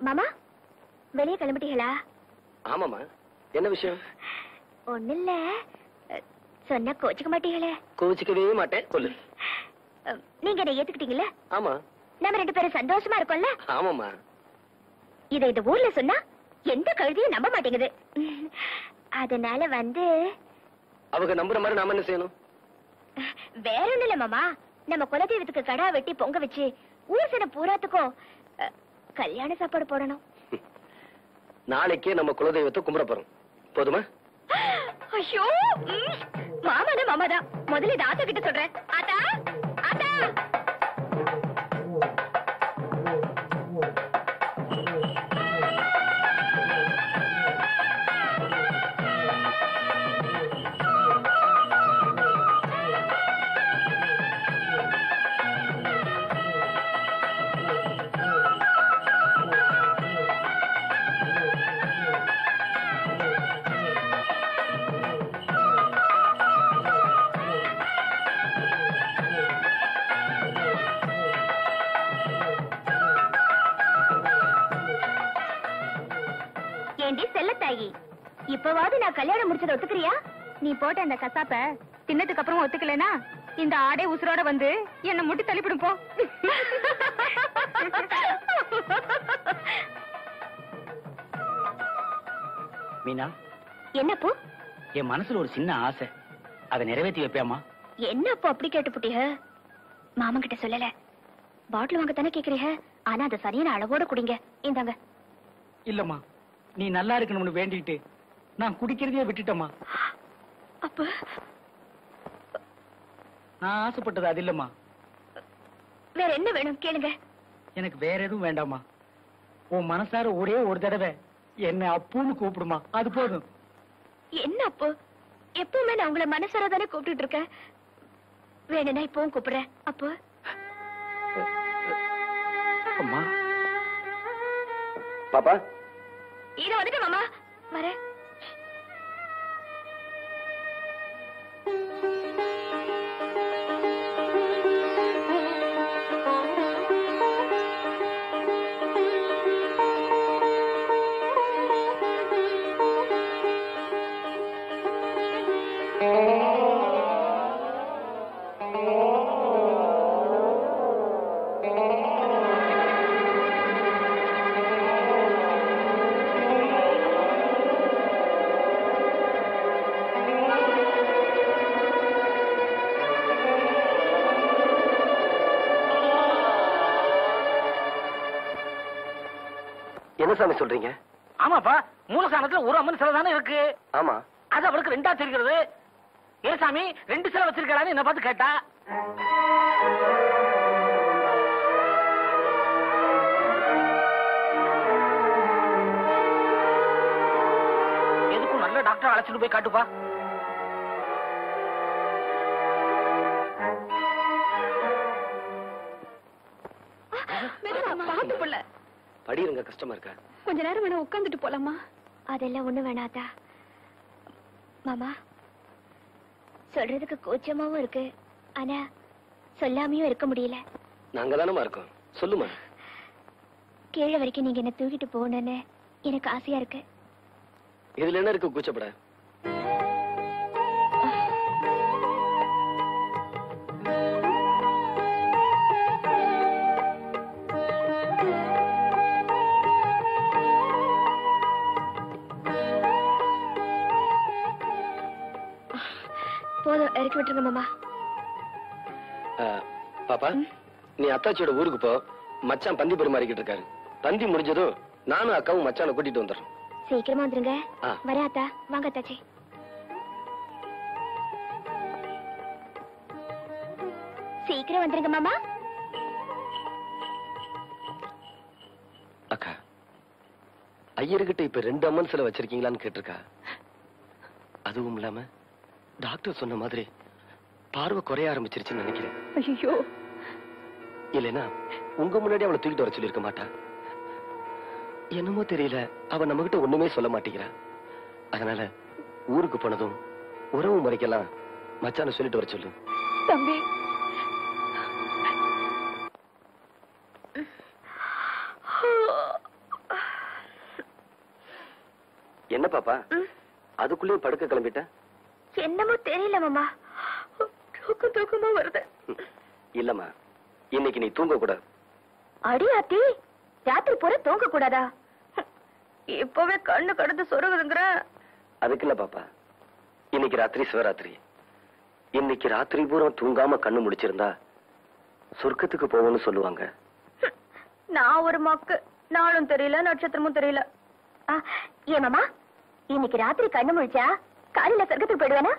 மாமா வெளியே கிளம்பிட்டீங்களா? ஆமாமா. என்ன விஷயம்? ஒண்ணு இல்ல, சொன்ன கோச்சிக்க மாட்டீங்களே? கோச்சிக்கவே மாட்டேன், சொல்லு. நீங்க என்ன ஏத்துக்கிட்டீங்கல்ல? ஆமா. நம்ம 2 பேரும் சந்தோஷமா இருக்கோம்ல? ஆமாமா. இத இந்த ஊர்ல சொன்னா எந்த கழுதியும் நம்ப மாட்டேங்குது. அதனால அவங்க நம்புற மாதிரி நாம என்ன செய்யணும்? வேற ஒண்ணு இல்ல மாமா, நம்ம குலதெய்வத்துக்கு கடா வெட்டி பொங்க வச்சு ஊர் சன பூராத்துக்கும் கல்யாண சாப்பாடு போடணும். நாளைக்கே நம்ம குலதெய்வத்தை கும்பிட போறோம். போதுமா? ஐயோ, மாமாதான் மாமாதான். முதல்ல இதை ஆத்தா கிட்ட சொல்றேன். ஆத்தா, ஆத்தா. இப்பவாவது நான் கல்யாணம் முடிச்சத ஒத்துக்கிறியா? நீ போட்ட அந்த கசாப்ப தின்னதுக்கு அப்புறம் ஒத்துக்கலனா இந்த ஆடை உசுரோட வந்து என்ன முட்டி தள்ளிவிடும் போ. மீனா, என்னப்போ? என் மனசுல ஒரு சின்ன ஆசை, அதை நிறைவேற்றி வைப்பியாமா? என்னப்போ அப்படி கேட்டுப்புட்டீங்க? மாமன் கிட்ட சொல்லல. பாட்டில் வாங்க தானே கேக்குறீங்க, ஆனா அதை சரியான அளவோட குடிங்க. இந்தாங்க. இல்லம்மா, நீ நல்லா இருக்கணும்னு வேண்டிட்டு நான் குடிக்கிறதையே விட்டுட்டேம்மா. அப்ப நான் ஆசைப்பட்டது அது இல்லம்மா. வேற என்ன வேணும் கேளுங்க. எனக்கு வேற எதுவும் வேண்டாமா. உன் மனசார ஒரே ஒரு தடவை என்ன அப்புன்னு கூப்பிடுமா, அது போதும். என்ன அப்போ? எப்பவுமே நான் உங்களை மனசார தானே கூப்பிட்டு இருக்கேன். வேணும்னா இப்பவும் கூப்பிடுறேன். அப்போ அம்மா. பாப்பா, இத வந்துட்டு மாமா வர. என்ன சாமி சொல்றீங்க? ஆமாப்பா, மூலஸ்தானத்துல ஒரு அம்மன் சிலை தானே இருக்கு. ஆமா. அது அவளுக்கு 2ஆ தெரிகிறது. ஏன் சாமி 2 சிலை வச்சிருக்கான்னு என்ன பார்த்து கேட்டா. எதுக்கும் நல்ல டாக்டர் அழைச்சிட்டு போய் காட்டுப்பா. படிருங்க, கஷ்டமா இருக்கா? கொஞ்ச நேரம் வேணா உட்கார்ந்துட்டு போலாமா? அதெல்லாம் ஒண்ணு வேணாதா மாமா. சொல்றதுக்கு கூச்சமாவும் இருக்கு, ஆனா சொல்லாமையும் இருக்க முடியல. நாங்க தானமா இருக்கோம், சொல்லுமா. கீழே வரைக்கும் நீங்க என்ன தூக்கிட்டு போகணும்னு எனக்கு ஆசையா இருக்கு. இதுல என்ன இருக்கு கூச்சப்பட? போதும், இறக்கி விட்டுருங்க மாமா. பாப்பா, நீ அத்தாச்சியோட ஊருக்கு போ. மச்சான் பந்தி பரிமாறிக்கிட்டு இருக்காரு. பந்தி முடிஞ்சதும் நானும் அக்காவும் மச்சான கூட்டிட்டு வந்துடுறோம். சீக்கிரமா வந்துருங்க. வரேன் அத்தா. வாங்க அத்தாச்சி. சீக்கிரம் வந்துருங்க மாமா. அக்கா, ஐயர்கிட்ட இப்ப 2 அம்மன் சிலை வச்சிருக்கீங்களான்னு கேட்டிருக்கா. அதுவும் இல்லாம டாக்டர் சொன்ன மாதிரி பார்வை குறைய ஆரம்பிச்சிருச்சுன்னு நினைக்கிறேன். ஐயோ, இல்லைன்னா உங்க முன்னாடி அவளை தூக்கிட்டு வர சொல்லிருக்க மாட்டா. என்னமோ தெரியல, அவ நம்ம கிட்ட ஒண்ணுமே சொல்ல மாட்டேங்கிறா. அதனால ஊருக்கு போனதும் உறவு முறைக்கெல்லாம் மச்சான சொல்லிட்டு வர சொல்லு. தம்பி, பாப்பா அதுக்குள்ளேயும் படுக்க கிளம்பிட்ட? என்னமோ தெரியல மாமா, தூக்கமா வருது. இல்லம்மா, இன்னைக்கு நீ தூங்க கூடாது. அடியாத்தி, ராத்திரி பூரா தூங்க கூடாதா? இப்பவே கண்ணு கடந்து சொருகுதுங்கிற. அதுக்கு இல்ல பாப்பா, இன்னைக்கு ராத்திரி சிவராத்திரி. இன்னைக்கு ராத்திரி பூரா தூங்காம கண்ணு முடிச்சிருந்தா சொர்க்கத்துக்கு போவோம்னு சொல்லுவாங்க. நான் ஒரு மக்கு, நாளும் தெரியல நட்சத்திரமும் தெரியல. ஏன் மாமா, இன்னைக்கு ராத்திரி கண்ணு முடிச்சா காலையில சொர்க்கத்துக்கு போயிடுவேனா?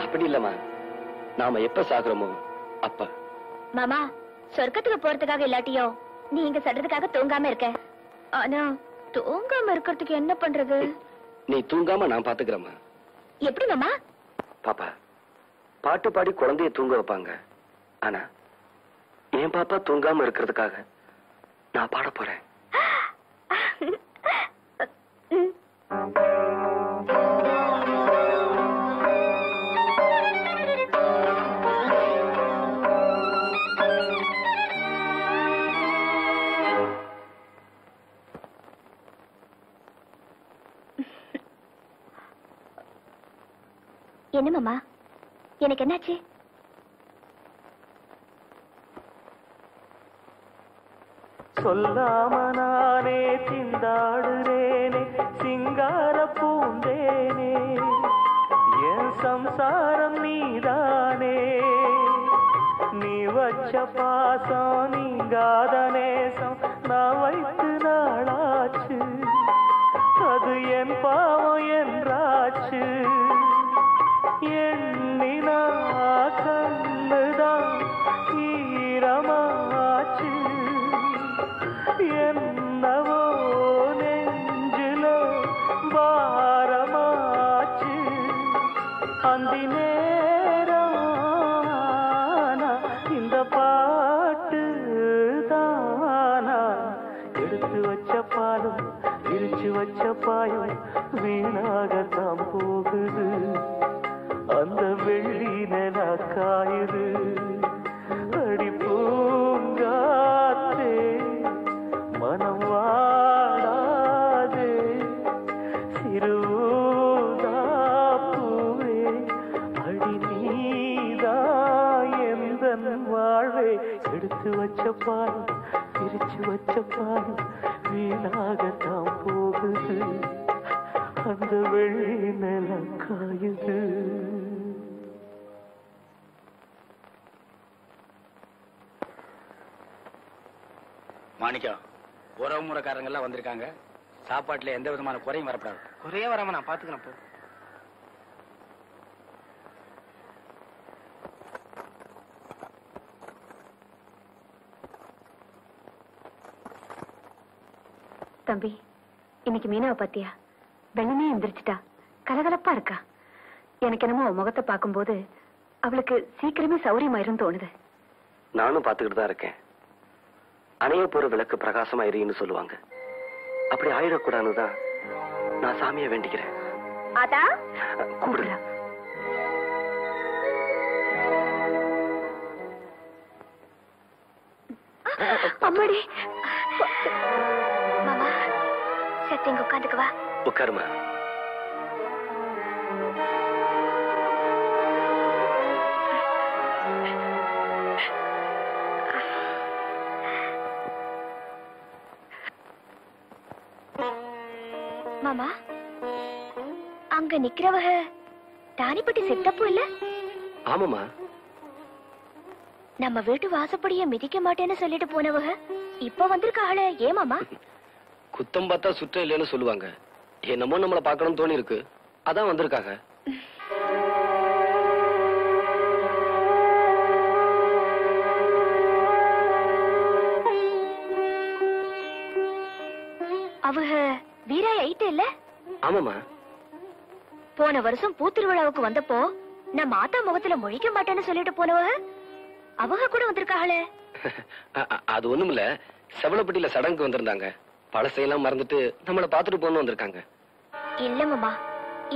அப்படி இல்லம்மா, நாம எப்ப சாகுறோமோ அப்ப. மாமா, சொர்க்கத்துக்கு போறதுக்காக இல்லாட்டியும் நீங்க சொல்றதுக்காக தூங்காம இருக்க. ஆனா தூங்காம இருக்கிறதுக்கு என்ன பண்றது? நீ தூங்காம நான் பாத்துக்கிறேம்மா. எப்படி மாமா? பாப்பா, பாட்டு பாடி குழந்தைய தூங்க வைப்பாங்க. ஆனா என் பாப்பா தூங்காம இருக்கிறதுக்காக நான் பாட போறேன். என்ன மாமா, எனக்கு என்னாச்சு? சொல்லாம நானே திண்டாடுறேனே சிங்கார பூந்தேனே, என் சம்சாரம் நீதானே, நீ வச்ச பாசம் நீங்காத நேசம் நான் வைத்து நாளாச்சு, அது என் பாவம் என்றாச்சு, எண்ணினா கண்ணுதான் ஈரமாச்சு, என்னவோ நெஞ்சில பாரமாச்சு, அந்தி நேரம் இந்த பாட்டு தானா, எடுத்து வச்ச பாலும் விரிச்சு வச்ச பாயும் வீணாகத்தான் போகுது, அந்த வெள்ளி நில காயுது, அடி பூங்காத்தே மனம் வாடாதே, சிறுதாப்பூவே அடி நீதா எந்தன் வாழ்வே, எடுத்து வச்ச பாலும் பிரிச்சு வச்ச பாலும் வீணாகத்தான் போகுது, அந்த வெள்ளி நில காயுது. மாணிக்கம், உறவு முறைக்காரங்க எல்லாம் வந்திருக்காங்க. சாப்பாட்டுல எந்த விதமான குறையும் வரப்படாது. குறைய வராம நான் பாத்துக்கிறேன் போ. தம்பி, இன்னைக்கு மீனாவை பாத்தியா? வெள்ளமே எந்திரிச்சிட்டா, கலகலப்பா இருக்கா. எனக்கு என்னமோ முகத்தை பார்க்கும்போது அவளுக்கு சீக்கிரமே சௌரியமாயிரும் தோணுது. நானும் பாத்துக்கிட்டு தான் இருக்கேன். அணைய போற விளக்கு பிரகாசமா எரியுன்னு சொல்லுவாங்க. அப்படி ஆயிடக்கூடாதுதான் நான் சாமியை வேண்டிக்கிறேன். ஆதா கூப்பிடுற. அம்மாடி. மாமா, சத்து இங்க உட்காந்துக்கு வா. உட்காருமா. மாமா, அங்க நிக்கிறவக தானிப்பட்டி சித்தப்பு இல்ல? ஆமாமா. நம்ம வீட்டு வாசப்படிய மிதிக்க மாட்டேன்னு சொல்லிட்டு போனவக இப்ப வந்திருக்காளே, ஏன் மாமா? குத்தம் பார்த்தா சுற்றம் இல்லைன்னு சொல்லுவாங்க. என்னமோ நம்மள பாக்கணும்னு தோணி இருக்கு, அதான் வந்திருக்காங்க. அவங்க வீராய் ஐட்டு இல்ல? ஆமாமா. போன வருஷம் பூத்திருவிழாவுக்கு வந்தப்போ நம்ம ஆத்தா முகத்துல முழிக்க மாட்டேன்னு சொல்லிட்டு போனவங்க அவங்க கூட வந்திருக்காங்களே. அது ஒண்ணும் இல்ல, செவலப்பட்டியில சடங்கு வந்திருந்தாங்க. பழசையெல்லாம் மறந்துட்டு நம்மள பாத்துட்டு போன்னு வந்திருக்காங்க. இல்ல மாமா,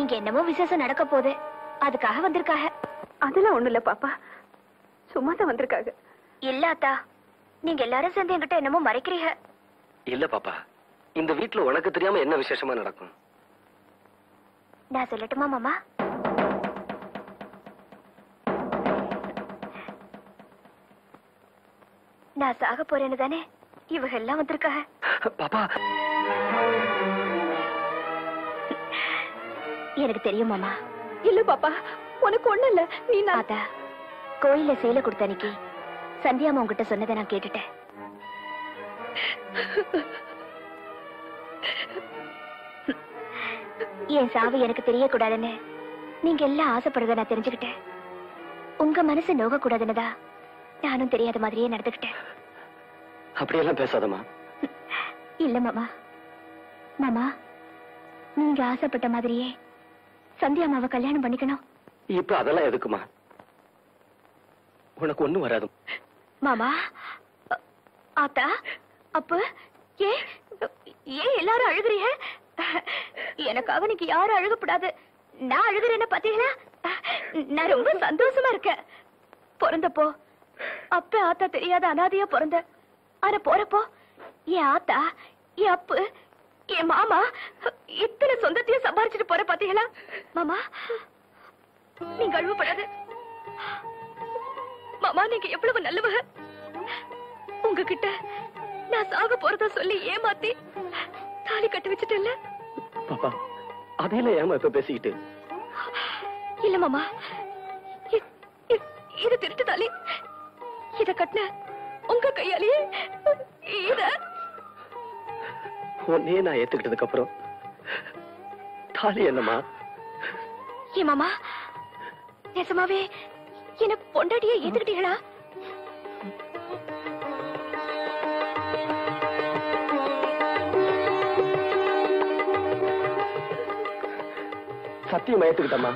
இங்க என்னமோ விசேஷம் நடக்க போகுது, அதுக்காக வந்திருக்காங்க. அதெல்லாம் ஒண்ணு இல்ல பாப்பா, சும்மா தான் வந்திருக்காங்க. இல்ல அத்தா, நீங்க எல்லாரும் சேர்ந்து என்கிட்ட என்னமோ மறைக்கிறீங்க. இல்ல பாப்பா, இந்த வீட்டுல உனக்கு தெரியாம என்ன விசேஷமா நடக்கும்? நான் சொல்லட்டுமா மாமா? நான் சாக போறேன்னு தானே இவங்க எல்லாம் வந்திருக்காங்க. பாப்பா, எனக்கு தெரியும் மாமா. இல்ல பாப்பா, உனக்கு ஒண்ணு இல்ல. நீ நாதா கோயில சேலை கொடுத்த அன்னைக்கு சந்தியாமா உங்ககிட்ட சொன்னதை நான் கேட்டுட்டேன். என் சாவு எனக்கு தெரியக்கூடாதுன்னு நீங்க எல்லாம் ஆசைப்படுறத நான் தெரிஞ்சுக்கிட்டேன். உங்க மனசு நோக கூடாதுன்னுதா நானும் தெரியாத மாதிரியே நடந்துக்கிட்டேன். அப்படியெல்லாம் பேசாதம்மா. இல்ல மாமா. மாமா, நீங்க ஆசைப்பட்ட மாதிரியே சந்தியாமாவை கல்யாணம் பண்ணிக்கணும். இப்ப அதெல்லாம் எதுக்குமா? உனக்கு ஒண்ணும் வராது. மாமா, ஆத்தா, அப்ப ஏன் ஏன் எல்லாரும் அழுகுறீங்க? எனக்காக நீங்க யாரும் அழுகப்படாது. நான் அழுகுறேன்னு பாத்தீங்களா? நான் ரொம்ப சந்தோஷமா இருக்கேன். பிறந்தப்போ அப்ப ஆத்தா தெரியாத அனாதையா பிறந்த. ஆனா போறப்போ என் ஆத்தா, என் அப்பு, என் மாமா இத்தனை சொந்தத்தையும் சம்பாரிச்சுட்டு போற பாத்தீங்களா? மாமா, நீங்க அழுவப்படாது. மாமா, நீங்க எவ்வளவு நல்லவங்க. உங்ககிட்ட நான் சாக போறதா சொல்லி ஏமாத்தி தாலி கட்டி வச்சுட்டேன்ல. பாப்பா, அதையில ஏமா இப்ப பேசிக்கிட்டு? இல்ல மாமா, இது திருட்டு தாலி. இத கட்டின உங்க கையாலேயே இத உன்னையே நான் ஏத்துக்கிட்டதுக்கு அப்புறம் தாலி என்னமா? ஏ மாமா, நிஜமாவே என்ன பொண்டாட்டியே ஏத்துக்கிட்டீங்களா? சத்தியமா ஏத்துக்கிட்டமா?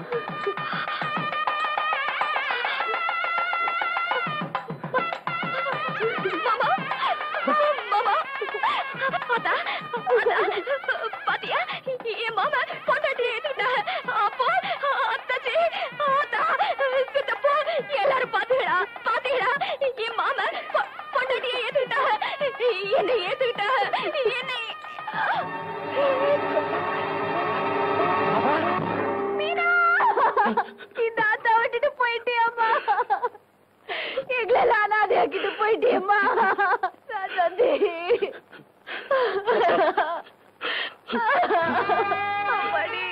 பாத்தியா, என் மாமா பொண்டாட்டியை ஏத்துக்கிட்டாங்க. அப்போ அத்தாச்சி, ஆத்தா, சித்தப்பா எல்லாரும் பாத்தீங்களா? பாத்தீங்களா? என் மாமா பொண்டாட்டியை ஏத்துக்கிட்டாங்க. என்னை ஏத்துக்கிட்டாங்க. என்னை இந்த ஆத்தா விட்டுட்டு போயிட்டியம்மா. எங்களெல்லாம் அனாதையாக்கிட்டு போயிட்டியம்மா. அம்மாடி.